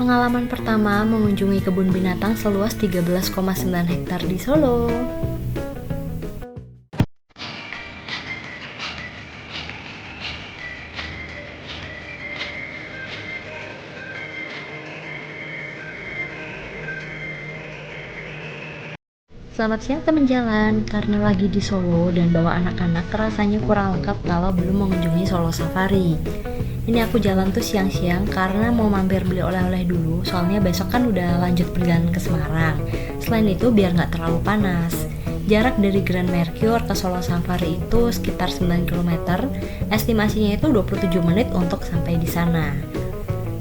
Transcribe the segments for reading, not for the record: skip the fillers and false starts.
Pengalaman pertama mengunjungi kebun binatang seluas 13,9 hektar di Solo. Selamat siang teman jalan, karena lagi di Solo dan bawa anak-anak rasanya kurang lengkap kalau belum mengunjungi Solo Safari. Ini aku jalan tuh siang-siang karena mau mampir beli oleh-oleh dulu, soalnya besok kan udah lanjut perjalanan ke Semarang. Selain itu biar nggak terlalu panas. Jarak dari Grand Mercure ke Solo Safari itu sekitar 9 km, estimasinya itu 27 menit untuk sampai di sana.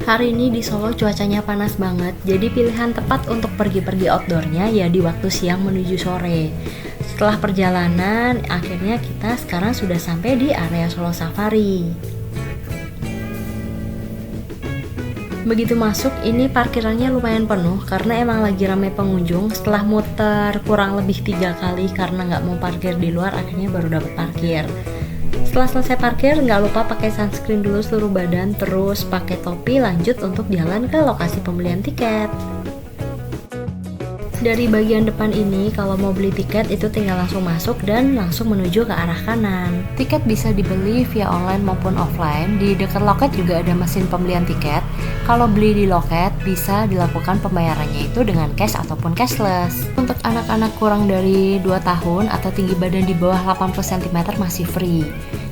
Hari ini di Solo cuacanya panas banget, jadi pilihan tepat untuk pergi-pergi outdoornya ya di waktu siang menuju sore. Setelah perjalanan, akhirnya kita sekarang sudah sampai di area Solo Safari. Begitu masuk, ini parkirannya lumayan penuh karena emang lagi ramai pengunjung. Setelah muter kurang lebih 3 kali karena nggak mau parkir di luar, akhirnya baru dapat parkir. Setelah selesai parkir, nggak lupa pakai sunscreen dulu seluruh badan, terus pakai topi, lanjut untuk jalan ke lokasi pembelian tiket. Dari bagian depan ini, kalau mau beli tiket itu tinggal langsung masuk dan langsung menuju ke arah kanan. Tiket bisa dibeli via online maupun offline. Di dekat loket juga ada mesin pembelian tiket. Kalau beli di loket, bisa dilakukan pembayarannya itu dengan cash ataupun cashless. Untuk anak-anak kurang dari 2 tahun atau tinggi badan di bawah 80 cm masih free.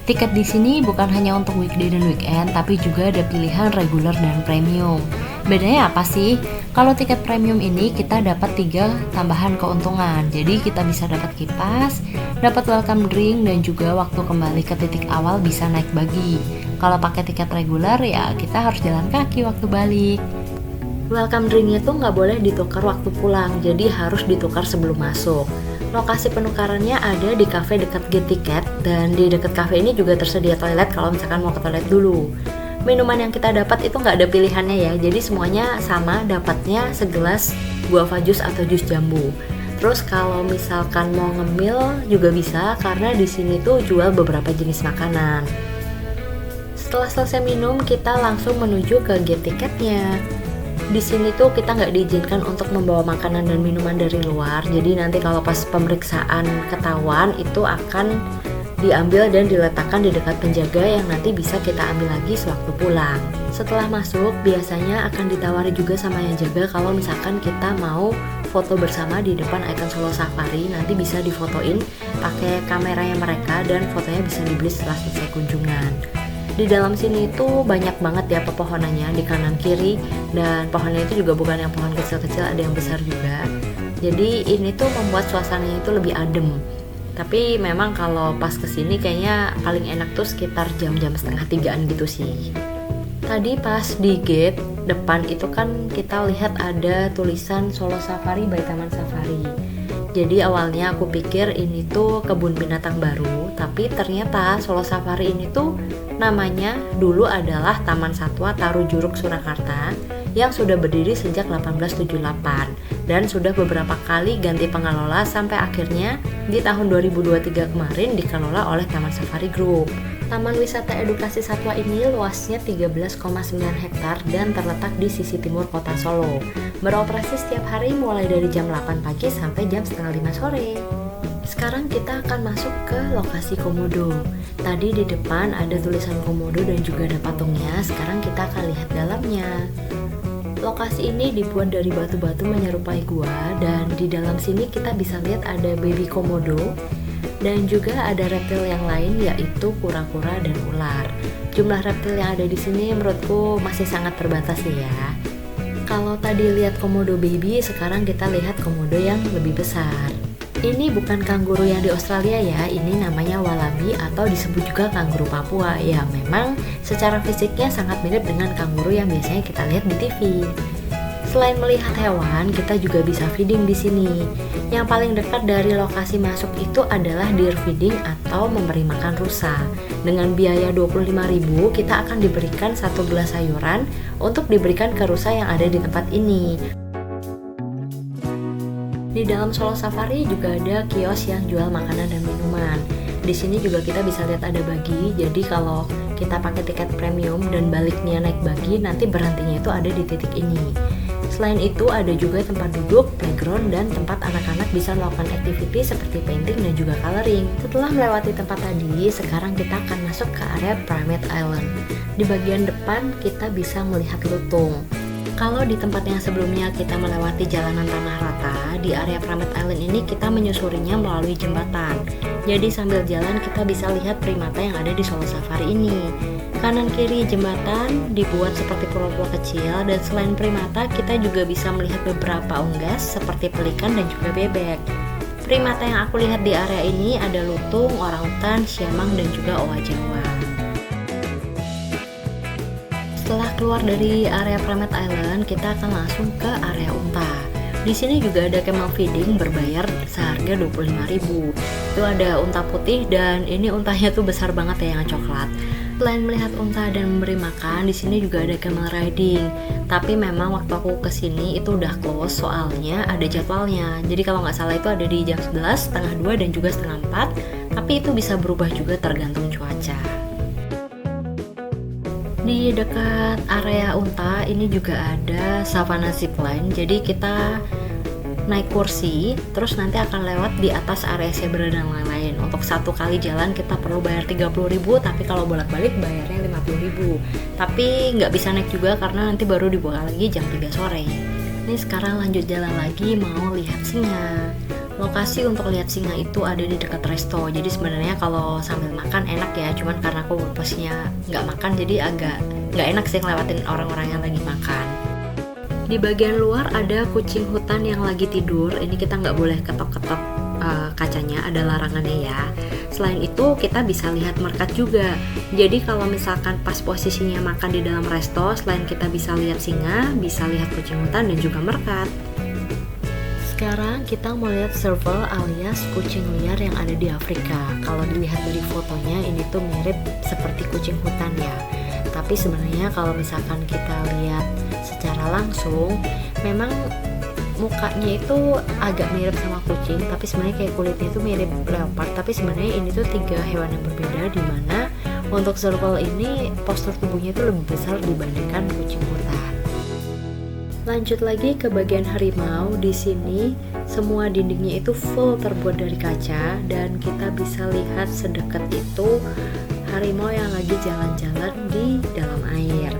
Tiket di sini bukan hanya untuk weekday dan weekend, tapi juga ada pilihan reguler dan premium. Bedanya apa sih? Kalau tiket premium ini kita dapat 3 tambahan keuntungan. Jadi kita bisa dapat kipas, dapat welcome drink, dan juga waktu kembali ke titik awal bisa naik bagi. Kalau pakai tiket reguler ya kita harus jalan kaki waktu balik. Welcome drinknya tuh nggak boleh ditukar waktu pulang, jadi harus ditukar sebelum masuk. Lokasi penukarannya ada di cafe dekat gate tiket, dan di dekat cafe ini juga tersedia toilet kalau misalkan mau ke toilet dulu. Minuman yang kita dapat itu nggak ada pilihannya ya, jadi semuanya sama, dapatnya segelas guava jus atau jus jambu. Terus kalau misalkan mau ngemil juga bisa, karena di sini tuh jual beberapa jenis makanan. Setelah selesai minum, kita langsung menuju ke gate tiketnya. Di sini tuh kita nggak diizinkan untuk membawa makanan dan minuman dari luar, jadi nanti kalau pas pemeriksaan ketahuan itu akan diambil dan diletakkan di dekat penjaga yang nanti bisa kita ambil lagi sewaktu pulang. Setelah masuk, biasanya akan ditawari juga sama yang jaga kalau misalkan kita mau foto bersama di depan ikon Solo Safari, nanti bisa difotoin pakai kameranya mereka dan fotonya bisa dibeli setelah selesai kunjungan. Di dalam sini itu banyak banget ya pepohonannya di kanan kiri, dan pohonnya itu juga bukan yang pohon kecil-kecil, ada yang besar juga. Jadi ini tuh membuat suasananya itu lebih adem. Tapi memang kalau pas kesini kayaknya paling enak tuh sekitar jam-jam 2:30 gitu sih. Tadi pas di gate depan itu kan kita lihat ada tulisan Solo Safari by Taman Safari. Jadi awalnya aku pikir ini tuh kebun binatang baru, tapi ternyata Solo Safari ini tuh namanya dulu adalah Taman Satwa Tarujuruk Surakarta yang sudah berdiri sejak 1878 dan sudah beberapa kali ganti pengelola sampai akhirnya di tahun 2023 kemarin dikelola oleh Taman Safari Group. Taman wisata edukasi satwa ini luasnya 13,9 hektar dan terletak di sisi timur kota Solo. Beroperasi setiap hari mulai dari jam 8 pagi sampai jam setengah 5 sore. Sekarang kita akan masuk ke lokasi komodo. Tadi di depan ada tulisan komodo dan juga ada patungnya. Sekarang kita akan lihat dalamnya. Lokasi ini dibuat dari batu-batu menyerupai gua, dan di dalam sini kita bisa lihat ada baby komodo dan juga ada reptil yang lain yaitu kura-kura dan ular. Jumlah reptil yang ada di sini menurutku masih sangat terbatas ya. Kalau tadi lihat komodo baby, sekarang kita lihat komodo yang lebih besar. Ini bukan kanguru yang di Australia ya, ini namanya wallaby atau disebut juga kanguru Papua. Ya memang secara fisiknya sangat mirip dengan kanguru yang biasanya kita lihat di TV. Selain melihat hewan, kita juga bisa feeding di sini. Yang paling dekat dari lokasi masuk itu adalah deer feeding atau memberi makan rusa. Dengan biaya 25.000, kita akan diberikan 1 gelas sayuran untuk diberikan ke rusa yang ada di tempat ini. Di dalam Solo Safari juga ada kios yang jual makanan dan minuman. Di sini juga kita bisa lihat ada bagi, jadi kalau kita pakai tiket premium dan baliknya naik bagi, nanti berhentinya itu ada di titik ini. Selain itu ada juga tempat duduk, playground, dan tempat anak-anak bisa melakukan activity seperti painting dan juga coloring. Setelah melewati tempat tadi, sekarang kita akan masuk ke area Primate Island. Di bagian depan kita bisa melihat lutung. Kalau di tempat yang sebelumnya kita melewati jalanan tanah rata, di area Primate Island ini kita menyusurinya melalui jembatan. Jadi sambil jalan kita bisa lihat primata yang ada di Solo Safari ini. Kanan kiri jembatan dibuat seperti pulau-pulau kecil, dan selain primata kita juga bisa melihat beberapa unggas seperti pelikan dan juga bebek. Primata yang aku lihat di area ini ada lutung, orangutan, siamang, dan juga owa Jawa. Setelah keluar dari area Primate Island, kita akan langsung ke area unta. Di sini juga ada camel feeding berbayar seharga 25.000. Itu ada unta putih, dan ini untanya tuh besar banget ya, yang coklat. Selain melihat unta dan memberi makan, di sini juga ada camel riding. Tapi memang waktu aku kesini itu udah close, soalnya ada jadwalnya. Jadi kalau nggak salah itu ada di jam 11, setengah 2, dan juga setengah 4. Tapi itu bisa berubah juga tergantung cuaca. Di dekat area unta ini juga ada savana zipline. Jadi kita naik kursi, terus nanti akan lewat di atas area zebra dan lain-lain. Untuk satu kali jalan kita perlu bayar 30.000, tapi kalau bolak-balik bayarnya 50.000. Tapi nggak bisa naik juga karena nanti baru dibuka lagi jam 3 sore. Ini sekarang lanjut jalan lagi mau lihat singa. Lokasi untuk lihat singa itu ada di dekat resto. Jadi sebenarnya kalau sambil makan enak ya, cuman karena aku posisinya nggak makan jadi agak nggak enak sih ngelewatin orang-orang yang lagi makan. Di bagian luar ada kucing hutan yang lagi tidur. Ini kita nggak boleh ketok-ketok kacanya, ada larangannya ya. Selain itu kita bisa lihat meerkat juga. Jadi kalau misalkan pas posisinya makan di dalam resto, selain kita bisa lihat singa, bisa lihat kucing hutan dan juga meerkat. Sekarang kita mau lihat serval alias kucing liar yang ada di Afrika. Kalau dilihat dari fotonya ini tuh mirip seperti kucing hutan ya. Tapi sebenarnya kalau misalkan kita lihat secara langsung, memang mukanya itu agak mirip sama kucing, tapi sebenarnya kayak kulitnya itu mirip leopard. Tapi sebenarnya ini tuh 3 hewan yang berbeda, di mana untuk serval ini postur tubuhnya itu lebih besar dibandingkan kucing hutan. Lanjut lagi ke bagian harimau. Di sini semua dindingnya itu full terbuat dari kaca, dan kita bisa lihat sedekat itu harimau yang lagi jalan-jalan di dalam air.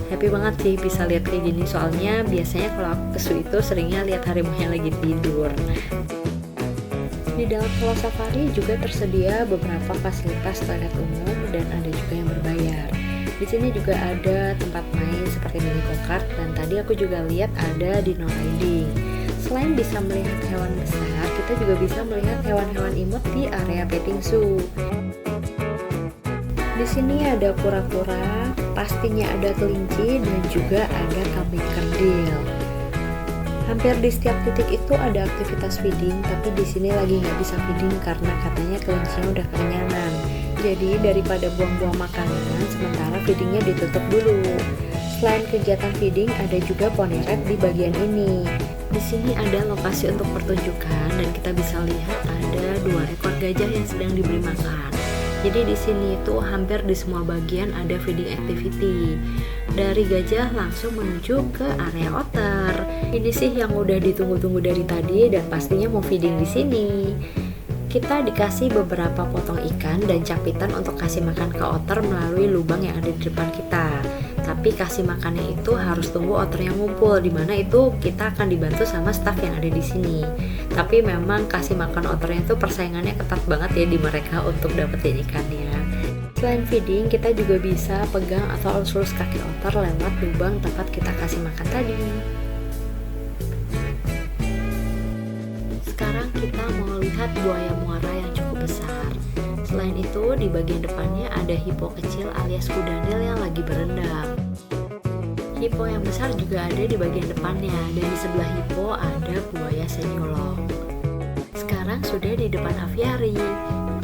Happy banget sih bisa lihat kayak gini, soalnya biasanya kalau aku ke zoo itu seringnya lihat harimau yang lagi tidur. Di dalam Solo Safari juga tersedia beberapa fasilitas toilet umum dan ada juga yang berbayar. Di sini juga ada tempat main seperti mini go-kart, dan tadi aku juga lihat ada dino riding. Selain bisa melihat hewan besar, kita juga bisa melihat hewan-hewan imut di area petting zoo. Di sini ada kura-kura, pastinya ada kelinci, dan juga ada kambing kerdil. Hampir di setiap titik itu ada aktivitas feeding, tapi di sini lagi nggak bisa feeding karena katanya kelincinya udah kekenyangan. Jadi daripada buang-buang makanan, sementara feedingnya ditutup dulu. Selain kegiatan feeding, ada juga pony ride di bagian ini. Di sini ada lokasi untuk pertunjukan, dan kita bisa lihat ada 2 ekor gajah yang sedang diberi makan. Jadi di sini itu hampir di semua bagian ada feeding activity. Dari gajah langsung menuju ke area otter. Ini sih yang udah ditunggu-tunggu dari tadi, dan pastinya mau feeding di sini. Kita dikasih beberapa potong ikan dan capitan untuk kasih makan ke otter melalui lubang yang ada di depan kita. Tapi kasih makannya itu harus tunggu otternya ngumpul, dimana itu kita akan dibantu sama staff yang ada di sini. Tapi memang kasih makan otternya itu persaingannya ketat banget ya di mereka untuk dapetin ikannya. Selain feeding, kita juga bisa pegang atau elus-elus kaki otter lewat lubang tempat kita kasih makan tadi. Sekarang kita mau lihat buaya muara yang cukup besar. Selain itu, di bagian depannya ada hippo kecil alias kuda Nil yang lagi berendam. Hippo yang besar juga ada di bagian depannya, dan di sebelah hippo ada buaya senyulong. Sekarang sudah di depan aviari,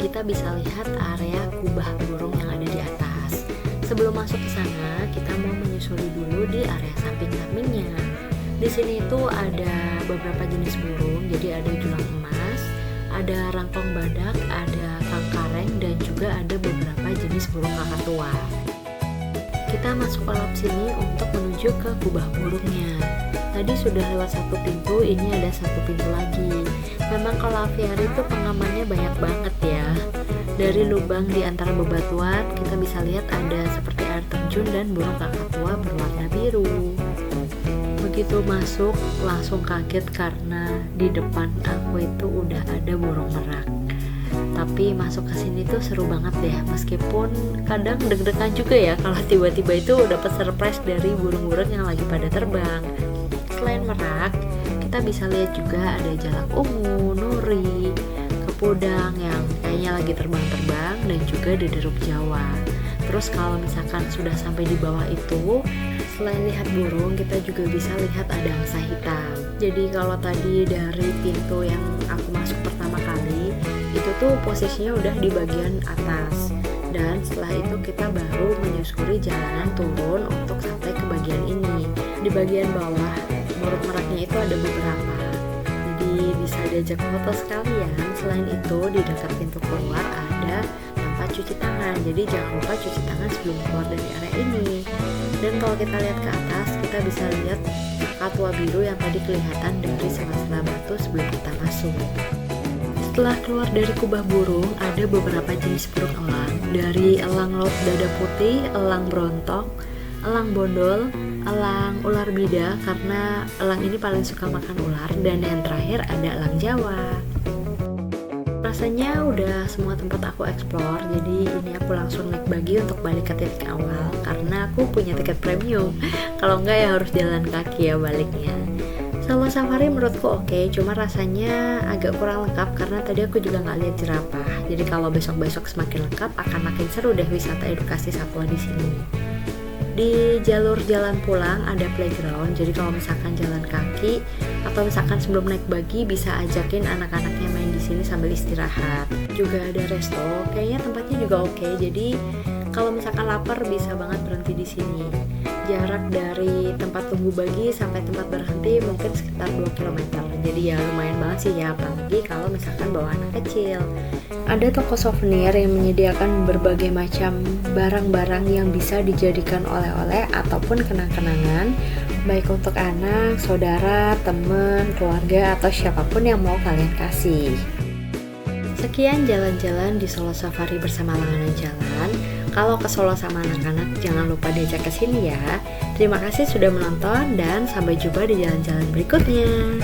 kita bisa lihat area kubah burung yang ada di atas. Sebelum masuk ke sana, kita mau menyusuri dulu di area samping-sampingnya. Di sini itu ada beberapa jenis burung, jadi ada julang emas, ada rangkong badak, ada kangkung cengkareng, dan juga ada beberapa jenis burung kakatua. Kita masuk ke lap sini untuk menuju ke kubah burungnya. Tadi sudah lewat satu pintu, ini ada satu pintu lagi. Memang kalau aviari itu pengamannya banyak banget ya. Dari lubang di antara bebatuan, kita bisa lihat ada seperti air terjun dan burung kakatua berwarna biru. Begitu masuk, langsung kaget karena di depan aku itu udah ada burung merak. Tapi masuk ke sini tuh seru banget deh, meskipun kadang deg-degan juga ya kalau tiba-tiba itu dapat surprise dari burung-burung yang lagi pada terbang. Selain merak, kita bisa lihat juga ada jalak ungu, nuri, kepudang yang kayaknya lagi terbang-terbang, dan juga dederuk Jawa. Terus kalau misalkan sudah sampai di bawah itu, selain lihat burung, kita juga bisa lihat ada angsa hitam. Jadi kalau tadi dari pintu yang aku masuk pertama kali, itu tuh posisinya udah di bagian atas. Dan setelah itu kita baru menyusuri jalanan turun untuk sampai ke bagian ini. Di bagian bawah, burung meraknya itu ada beberapa. Jadi bisa diajak foto sekalian. Selain itu, di dekat pintu keluar ada tempat cuci tangan. Jadi jangan lupa cuci tangan sebelum keluar dari area ini. Dan kalau kita lihat ke atas, kita bisa lihat kakatua biru yang tadi kelihatan dari sela-sela batu sebelum kita masuk. Setelah keluar dari kubah burung, ada beberapa jenis burung elang. Dari elang laut dada putih, elang brontok, elang bondol, elang ular bida, karena elang ini paling suka makan ular. Dan yang terakhir ada elang Jawa. Rasanya udah semua tempat aku explore, jadi ini aku langsung naik bagi untuk balik ke titik awal karena aku punya tiket premium. Kalau enggak ya harus jalan kaki ya baliknya. Solo safari menurutku oke, cuma rasanya agak kurang lengkap karena tadi aku juga nggak lihat jerapah. Jadi kalau besok-besok semakin lengkap akan makin seru deh wisata edukasi satwa di sini. Di jalur jalan pulang ada playground, jadi kalau misalkan jalan kaki atau misalkan sebelum naik bagi bisa ajakin anak-anaknya main di sini sambil istirahat. Juga ada resto, kayaknya tempatnya juga oke. Jadi kalau misalkan lapar bisa banget berhenti di sini. Jarak dari tempat tunggu bagi sampai tempat berhenti mungkin sekitar 2 km. Jadi ya lumayan banget sih ya, apalagi kalau misalkan bawa anak kecil. Ada toko souvenir yang menyediakan berbagai macam barang-barang yang bisa dijadikan oleh-oleh ataupun kenang-kenangan, baik untuk anak, saudara, teman, keluarga, atau siapapun yang mau kalian kasih. Sekian jalan-jalan di Solo Safari bersama Langganan Jalan. Kalau ke Solo sama anak-anak jangan lupa diajak ke sini ya. Terima kasih sudah menonton dan sampai jumpa di jalan-jalan berikutnya.